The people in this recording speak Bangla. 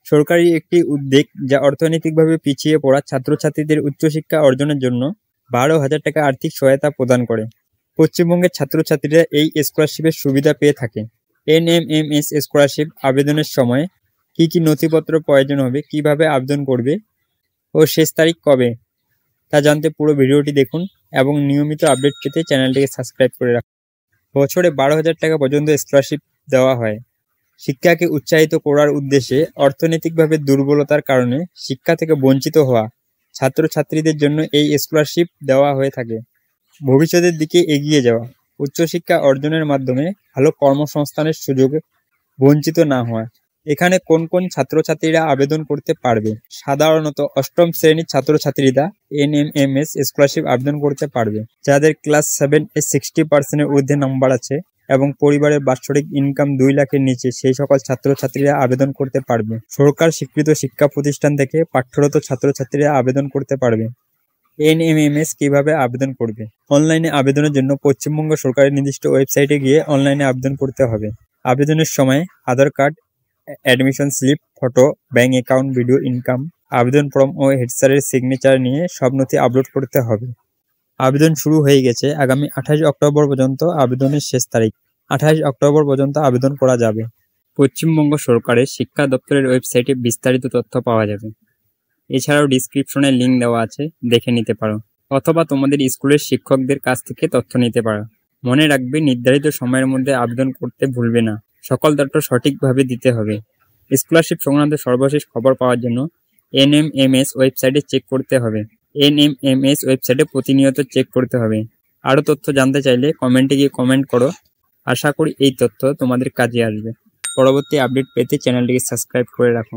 সরকারি একটি উদ্যোগ যা অর্থনৈতিকভাবে পিছিয়ে পড়া ছাত্রছাত্রীদের উচ্চশিক্ষা অর্জনের জন্য 12,000 টাকা আর্থিক সহায়তা প্রদান করে। পশ্চিমবঙ্গের ছাত্রছাত্রীরা এই স্কলারশিপের সুবিধা পেয়ে থাকে। এনএমএমএস স্কলারশিপ আবেদনের সময় কি কি নথিপত্র প্রয়োজন হবে, কিভাবে আবেদন করবে ও শেষ তারিখ কবে, তা জানতে পুরো ভিডিওটি দেখুন এবং নিয়মিত আপডেট পেতে চ্যানেলটিকে সাবস্ক্রাইব করে রাখুন। বছরে 12,000 টাকা পর্যন্ত স্কলারশিপ দেওয়া হয়। শিক্ষাকে উৎসাহিত করার উদ্দেশ্যে অর্থনৈতিকভাবে দুর্বলতার কারণে শিক্ষা থেকে বঞ্চিত হওয়া ছাত্রছাত্রীদের জন্য এই স্কলারশিপ দেওয়া হয়ে থাকে। ভবিষ্যতের দিকে এগিয়ে যাওয়া, উচ্চশিক্ষা অর্জনের মাধ্যমে ভালো কর্মসংস্থানের সুযোগে বঞ্চিত না হওয়া। এখানে কোন কোন ছাত্রছাত্রীরা আবেদন করতে পারবে? সাধারণত অষ্টম শ্রেণীর ছাত্রছাত্রীরা এনএমএমএস স্কলারশিপ আবেদন করতে পারবে। যাদের ক্লাস 7 এ 60% ঊর্ধ্বে নাম্বার আছে এবং পরিবারের বাৎসরিক ইনকাম 2 লাখের নিচে, সেই সকল ছাত্রছাত্রীরা আবেদন করতে পারবে। সরকার স্বীকৃত শিক্ষা প্রতিষ্ঠান থেকে পাঠ্যরত ছাত্রছাত্রীরা আবেদন করতে পারবে। এনএমএমএস কিভাবে আবেদন করবে? অনলাইনে আবেদনের জন্য পশ্চিমবঙ্গ সরকারের নির্দিষ্ট ওয়েবসাইটে গিয়ে অনলাইনে আবেদন করতে হবে। আবেদনের সময় Aadhaar card, admission slip, photo, bank account, video income, আবেদন ফর্ম ও হেড স্যারের সিগনেচার নিয়ে সব নথি আপলোড করতে হবে। আবেদন শুরু হয়ে গেছে। আগামী 28 অক্টোবর পর্যন্ত আবেদনের শেষ তারিখ। 28 অক্টোবর পর্যন্ত আবেদন করা যাবে। পশ্চিমবঙ্গ সরকারের শিক্ষা দপ্তরের ওয়েবসাইটে বিস্তারিত তথ্য পাওয়া যাবে। এছাড়াও ডিসক্রিপশনে লিঙ্ক দেওয়া আছে, দেখে নিতে পারো, অথবা তোমাদের স্কুলের শিক্ষকদের কাছ থেকে তথ্য নিতে পারো। মনে রাখবে, নির্ধারিত সময়ের মধ্যে আবেদন করতে ভুলবে না। সকল তথ্য সঠিকভাবে দিতে হবে। স্কলারশিপ সংক্রান্ত সর্বশেষ খবর পাওয়ার জন্য এনএমএমএস ওয়েবসাইটে চেক করতে হবে। এনএমএমএস ওয়েবসাইটে প্রতিনিয়ত চেক করতে হবে। আরও তথ্য জানতে চাইলে কমেন্টে গিয়ে কমেন্ট করো। আশা করি এই তথ্য তোমাদের কাজে আসবে। পরবর্তী আপডেট পেতে চ্যানেলটিকে সাবস্ক্রাইব করে রাখো।